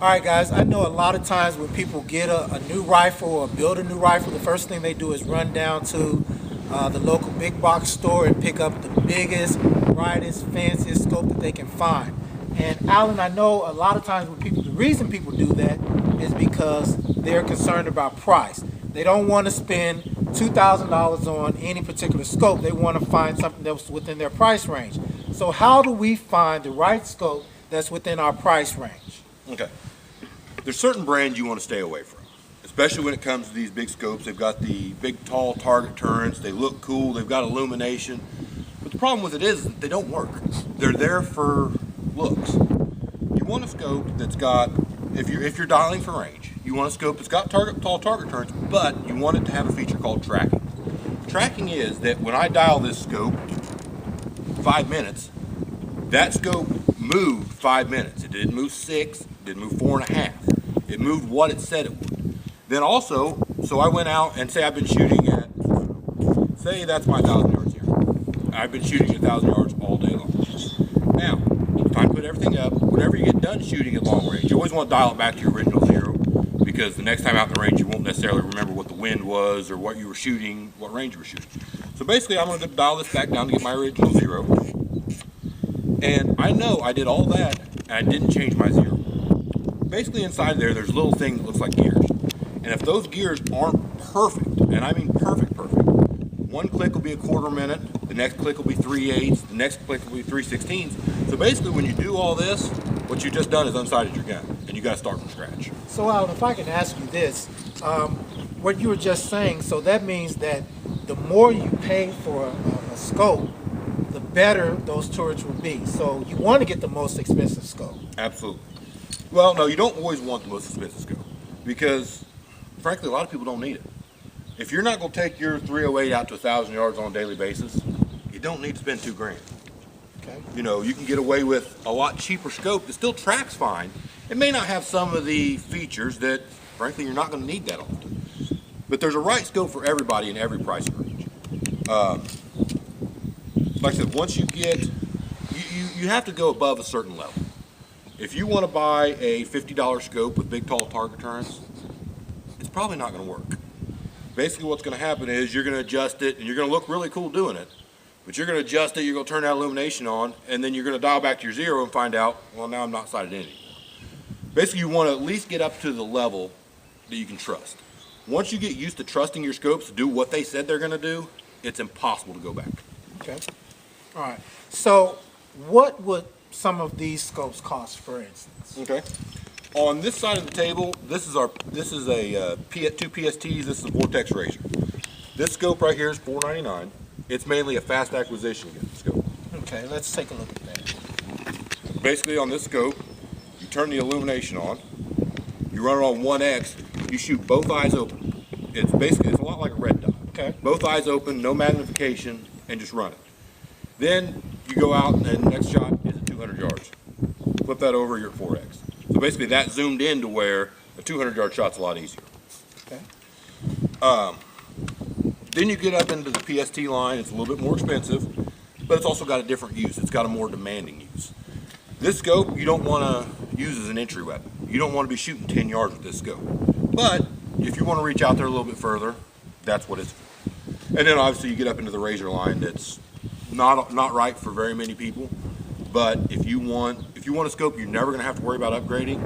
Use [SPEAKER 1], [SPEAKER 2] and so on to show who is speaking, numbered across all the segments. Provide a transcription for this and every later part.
[SPEAKER 1] All right, guys, I know a lot of times when people get a new rifle or build a new rifle, the first thing they do is run down to the local big box store and pick up the biggest, brightest, fanciest scope that they can find. And Alan, I know a lot of times when people, the reason people do that is because they're concerned about price. They don't want to spend $2,000 on any particular scope. They want to find something that's within their price range. So how do we find the right scope that's within our price range?
[SPEAKER 2] Okay. There's certain brands you want to stay away from, especially when it comes to these big scopes. They've got the big, tall target turrets. They look cool. They've got illumination. But the problem with it is that they don't work. They're there for looks. You want a scope that's got, if you're dialing for range, you want a scope that's got tall target turrets, but you want it to have a feature called tracking. Tracking is that when I dial this scope 5 minutes, that scope moved 5 minutes. It didn't move 6, it didn't move 4.5. It moved what it said it would. Then also, so I went out and say I've been shooting at, say that's my 1,000 yards here. I've been shooting at 1,000 yards all day long. Now, time to put everything up. Whenever you get done shooting at long range, you always want to dial it back to your original zero, because the next time out in the range you won't necessarily remember what the wind was or what you were shooting, what range you were shooting. So basically I'm going to dial this back down to get my original zero. And I know I did all that and I didn't change my zero. Basically inside there's a little thing that looks like gears. And if those gears aren't perfect, and I mean perfect, one click will be a 1/4 minute, the next click will be 3/8, the next click will be 3/16. So basically when you do all this, what you've just done is unsighted your gun, and you got to start from scratch.
[SPEAKER 1] So Alan, if I can ask you this, what you were just saying, so that means that the more you pay for a scope, the better those turrets will be. So you want to get the most expensive scope.
[SPEAKER 2] Absolutely. Well, no, you don't always want the most expensive scope, because frankly a lot of people don't need it. If you're not going to take your 308 out to 1,000 yards on a daily basis, you don't need to spend $2,000.
[SPEAKER 1] Okay.
[SPEAKER 2] You know, you can get away with a lot cheaper scope that still tracks fine. It may not have some of the features that, frankly, you're not going to need that often. But there's a right scope for everybody in every price range. Like I said, once you get, you have to go above a certain level. If you want to buy a $50 scope with big, tall target turrets, it's probably not going to work. Basically what's going to happen is you're going to adjust it, and you're going to look really cool doing it, but you're going to adjust it, you're going to turn that illumination on, and then you're going to dial back to your zero and find out, well, now I'm not sighted in anymore. Basically you want to at least get up to the level that you can trust. Once you get used to trusting your scopes to do what they said they're going to do, it's impossible to go back.
[SPEAKER 1] Okay. All right. So what would some of these scopes cost, for instance?
[SPEAKER 2] Okay. On this side of the table, this is a two PSTs. This is a Vortex Razor. This scope right here is $4.99. It's mainly a fast acquisition scope.
[SPEAKER 1] Okay, let's take a look at that.
[SPEAKER 2] Basically on this scope, you turn the illumination on, you run it on 1X, you shoot both eyes open. It's a lot like a red dot.
[SPEAKER 1] Okay.
[SPEAKER 2] Both eyes open, no magnification, and just run it. Then you go out and the next shot is at 200 yards. Flip that over, you're at 4X. So basically that zoomed in to where a 200-yard shot's a lot easier.
[SPEAKER 1] Okay.
[SPEAKER 2] Then you get up into the PST line. It's a little bit more expensive, but it's also got a different use. It's got a more demanding use. This scope you don't want to use as an entry weapon. You don't want to be shooting 10 yards with this scope. But if you want to reach out there a little bit further, that's what it's for. And then obviously you get up into the Razor line that's not right for very many people. But if you want a scope you're never going to have to worry about upgrading,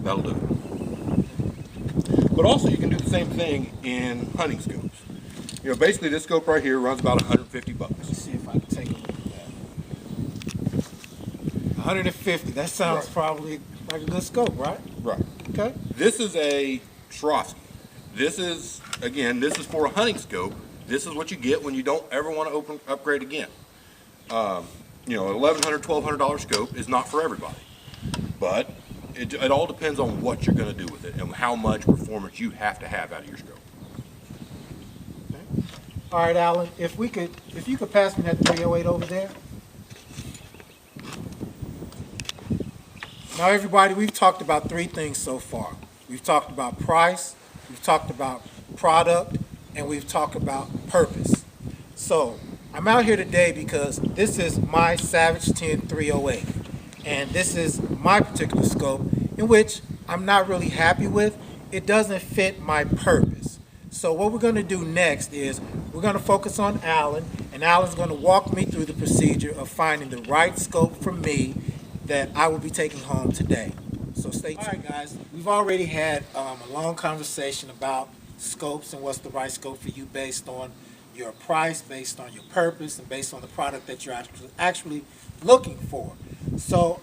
[SPEAKER 2] that'll do it. But also you can do the same thing in hunting scopes. You know, basically this scope right here runs about $150.
[SPEAKER 1] Let's see if I can take a look at that. 150. That sounds
[SPEAKER 2] Right.
[SPEAKER 1] Probably like a good scope, right?
[SPEAKER 2] Right.
[SPEAKER 1] Okay.
[SPEAKER 2] This is a Swarovski. This is for a hunting scope. This is what you get when you don't ever want to upgrade again. You know, an $1,100, $1,200 scope is not for everybody, but it all depends on what you're going to do with it and how much performance you have to have out of your scope.
[SPEAKER 1] Okay. All right, Alan, if you could pass me that 308 over there. Now, everybody, we've talked about three things so far. We've talked about price, we've talked about product, and we've talked about purpose. So I'm out here today because this is my Savage 10 308, and this is my particular scope in which I'm not really happy with, it doesn't fit my purpose. So what we're going to do next is we're going to focus on Alan, and Alan's going to walk me through the procedure of finding the right scope for me that I will be taking home today. So stay tuned. All right, guys, we've already had a long conversation about scopes and what's the right scope for you based on your price, based on your purpose, and based on the product that you're actually looking for. So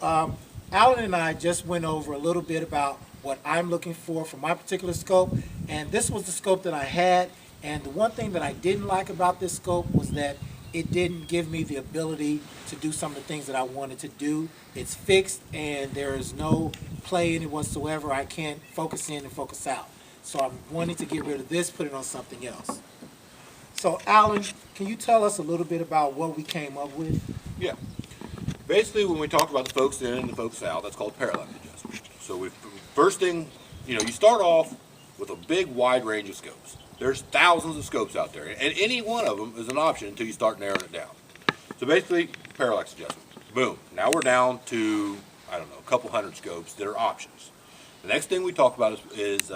[SPEAKER 1] Alan and I just went over a little bit about what I'm looking for my particular scope, and this was the scope that I had. And the one thing that I didn't like about this scope was that it didn't give me the ability to do some of the things that I wanted to do. It's fixed and there is no play in it whatsoever. I can't focus in and focus out. So I'm wanting to get rid of this, put it on something else. So Alan, can you tell us a little bit about what we came up with?
[SPEAKER 2] Yeah. Basically, when we talk about the focus in and the focus out, that's called parallax adjustment. So first thing, you start off with a big wide range of scopes. There's thousands of scopes out there, and any one of them is an option until you start narrowing it down. So basically, parallax adjustment. Boom. Now we're down to, I don't know, a couple hundred scopes that are options. The next thing we talk about is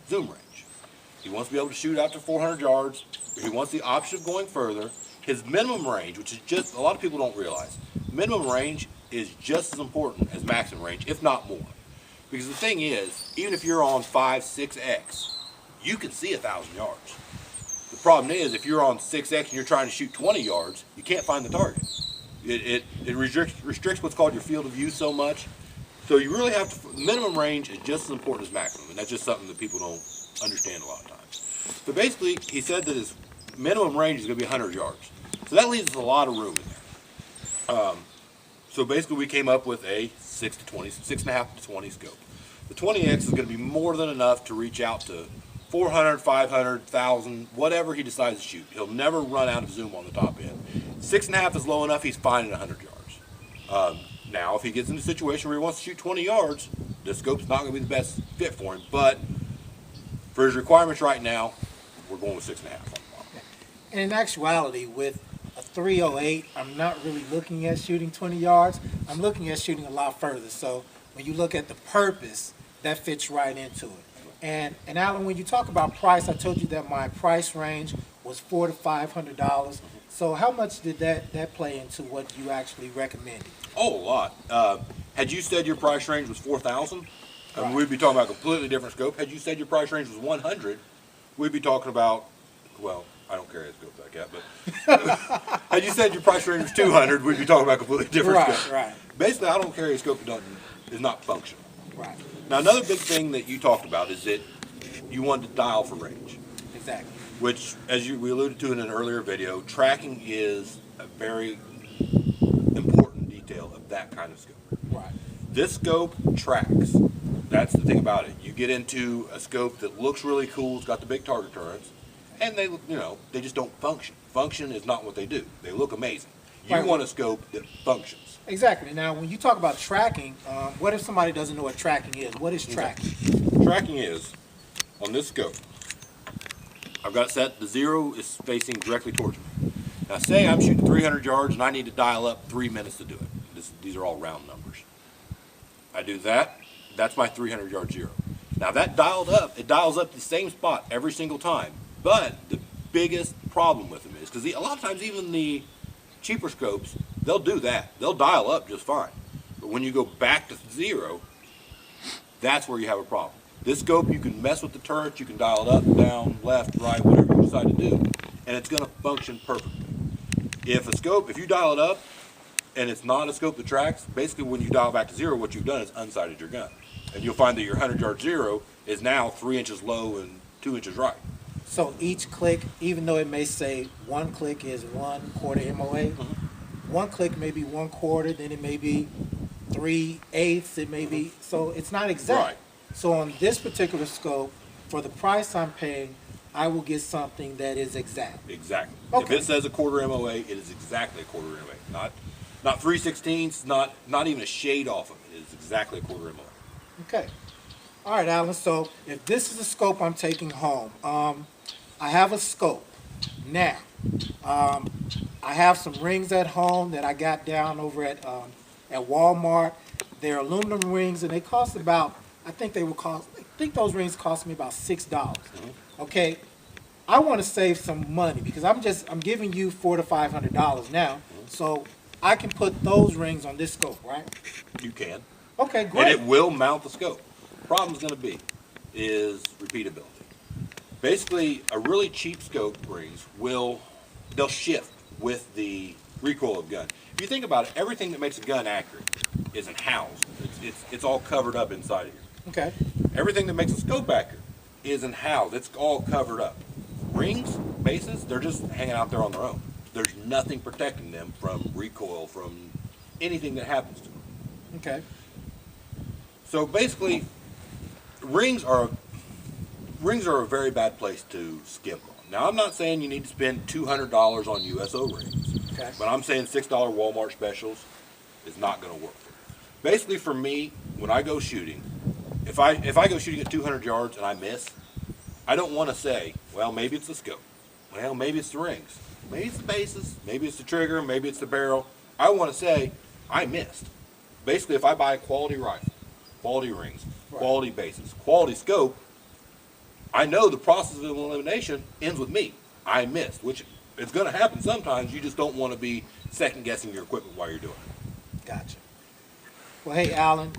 [SPEAKER 2] zoom range. He wants to be able to shoot out to 400 yards. He wants the option of going further. His minimum range, which is just, a lot of people don't realize, minimum range is just as important as maximum range, if not more. Because the thing is, even if you're on 5, 6X, you can see 1,000 yards. The problem is, if you're on 6X and you're trying to shoot 20 yards, you can't find the target. It restricts what's called your field of view so much. So you really have to, minimum range is just as important as maximum, and that's just something that people don't understand a lot of times. So basically, he said that his minimum range is going to be 100 yards. So that leaves us a lot of room in there. So basically, we came up with a 6.5 to 20 scope. The 20X is going to be more than enough to reach out to 400, 500, 1,000, whatever he decides to shoot. He'll never run out of zoom on the top end. 6.5 is low enough, he's fine at 100 yards. Now, if he gets in a situation where he wants to shoot 20 yards, this scope's not going to be the best fit for him, but for his requirements right now, we're going with 6.5 on the bottom.
[SPEAKER 1] And in actuality, with a 308, I'm not really looking at shooting 20 yards. I'm looking at shooting a lot further. So when you look at the purpose, that fits right into it. And Alan, when you talk about price, I told you that my price range was $400 to $500. So how much did that play into what you actually recommended?
[SPEAKER 2] Oh, a lot. Had you said your price range was 4,000,
[SPEAKER 1] right,
[SPEAKER 2] we'd be talking about a completely different scope. Had you said your price range was 100, we'd be talking about, well, I don't carry a scope like that, but had you said your price range was 200, we'd be talking about a completely different scope.
[SPEAKER 1] Right.
[SPEAKER 2] Basically, I don't carry a scope that is not functional.
[SPEAKER 1] Right.
[SPEAKER 2] Now, another big thing that you talked about is that you wanted to dial for range.
[SPEAKER 1] Exactly.
[SPEAKER 2] Which, as we alluded to in an earlier video, tracking is a very important detail of that kind of scope.
[SPEAKER 1] Right.
[SPEAKER 2] This scope tracks. That's the thing about it. You get into a scope that looks really cool, it's got the big target turrets, and they just don't function. Function is not what they do. They look amazing. You want a scope that functions.
[SPEAKER 1] Exactly. Now, when you talk about tracking, what if somebody doesn't know what tracking is? What is tracking?
[SPEAKER 2] Tracking is, on this scope, I've got it set, the 0 is facing directly towards me. Now say I'm shooting 300 yards and I need to dial up 3 minutes to do it. These are all round numbers. I do that, that's my 300 yard 0. Now that dialed up, it dials up the same spot every single time. But the biggest problem with them is, because a lot of times even the cheaper scopes, they'll do that. They'll dial up just fine. But when you go back to 0, that's where you have a problem. This scope, you can mess with the turret, you can dial it up, down, left, right, whatever you decide to do, and it's going to function perfectly. If you dial it up and it's not a scope that tracks, basically when you dial back to 0, what you've done is unsighted your gun. And you'll find that your 100 yard 0 is now 3 inches low and 2 inches right.
[SPEAKER 1] So each click, even though it may say one click is 1/4 MOA, one click may be 1/4, then it may be 3/8, it may be, so it's not exact.
[SPEAKER 2] Right.
[SPEAKER 1] So on this particular scope, for the price I'm paying, I will get something that is exact.
[SPEAKER 2] Exactly.
[SPEAKER 1] Okay.
[SPEAKER 2] If it says 1/4 MOA, it is exactly 1/4 MOA. Not 3/16, not even a shade off of it. It is exactly 1/4 MOA.
[SPEAKER 1] Okay. All right, Alan. So if this is the scope I'm taking home, I have a scope. Now, I have some rings at home that I got down over at Walmart. They're aluminum rings, and they cost about I think those rings cost me about $6. Okay, I want to save some money because I'm giving you $400 to $500 now, so I can put those rings on this scope, right?
[SPEAKER 2] You can.
[SPEAKER 1] Okay,
[SPEAKER 2] And
[SPEAKER 1] great.
[SPEAKER 2] it will mount the scope. Problem's going to be is repeatability. Basically, a really cheap scope rings they'll shift with the recoil of gun. If you think about it, everything that makes a gun accurate isn't housed. It's all covered up inside of here.
[SPEAKER 1] Okay.
[SPEAKER 2] Everything that makes a scope accurate isn't housed. It's all covered up. Rings, bases, they're just hanging out there on their own. There's nothing protecting them from recoil, from anything that happens to them.
[SPEAKER 1] Okay.
[SPEAKER 2] So basically, rings are a very bad place to skimp on. Now, I'm not saying you need to spend $200 on USO rings,
[SPEAKER 1] Okay.
[SPEAKER 2] but I'm saying $6 Walmart specials is not going to work. Basically, for me, when I go shooting, if I go shooting at 200 yards and I miss, I don't want to say, well, maybe it's the scope. Well, maybe it's the rings. Maybe it's the bases. Maybe it's the trigger. Maybe it's the barrel. I want to say, I missed. Basically, if I buy a quality rifle, quality rings, quality bases, quality scope, I know the process of elimination ends with me. I missed, which it's going to happen sometimes. You just don't want to be second-guessing your equipment while you're doing it.
[SPEAKER 1] Gotcha. Well, hey, Alan,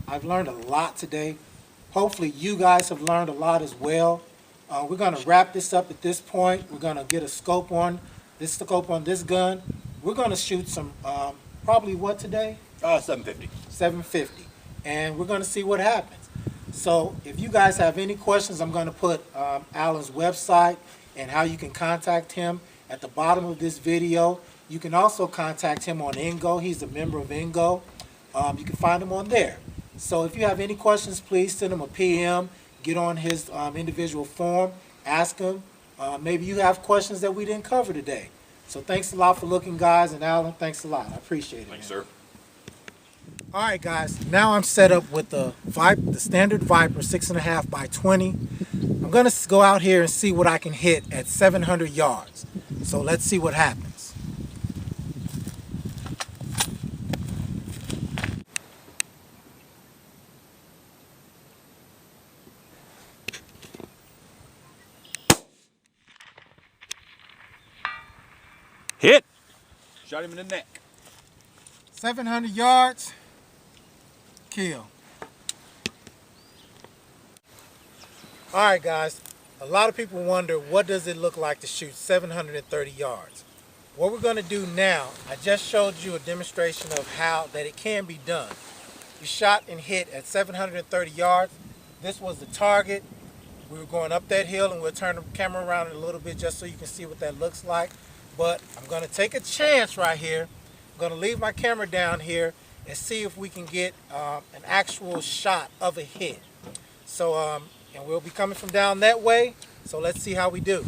[SPEAKER 1] I've learned a lot today. Hopefully, you guys have learned a lot as well. We're going to wrap this up at this point. We're going to get a scope on this gun. We're going to shoot some, probably what today?
[SPEAKER 2] 750.
[SPEAKER 1] 750. And we're going to see what happens. So if you guys have any questions, I'm going to put Alan's website and how you can contact him at the bottom of this video. You can also contact him on Ingo. He's a member of Ingo. You can find him on there. So if you have any questions, please send him a PM. Get on his individual form. Ask him. Maybe you have questions that we didn't cover today. So thanks a lot for looking, guys. And Alan, thanks a lot. I appreciate it.
[SPEAKER 2] Thanks, sir.
[SPEAKER 1] All right, guys. Now I'm set up with the standard Viper 6.5 by 20. I'm going to go out here and see what I can hit at 700 yards. So let's see what happens.
[SPEAKER 2] Hit. Shot him in the neck.
[SPEAKER 1] 700 yards. Kill. All right, guys. A lot of people wonder, what does it look like to shoot 730 yards? What we're going to do now, I just showed you a demonstration of how that it can be done. We shot and hit at 730 yards. This was the target. We were going up that hill, and we'll turn the camera around a little bit just so you can see what that looks like. But I'm going to take a chance right here. I'm going to leave my camera down here and see if we can get an actual shot of a hit. So, and we'll be coming from down that way. So let's see how we do.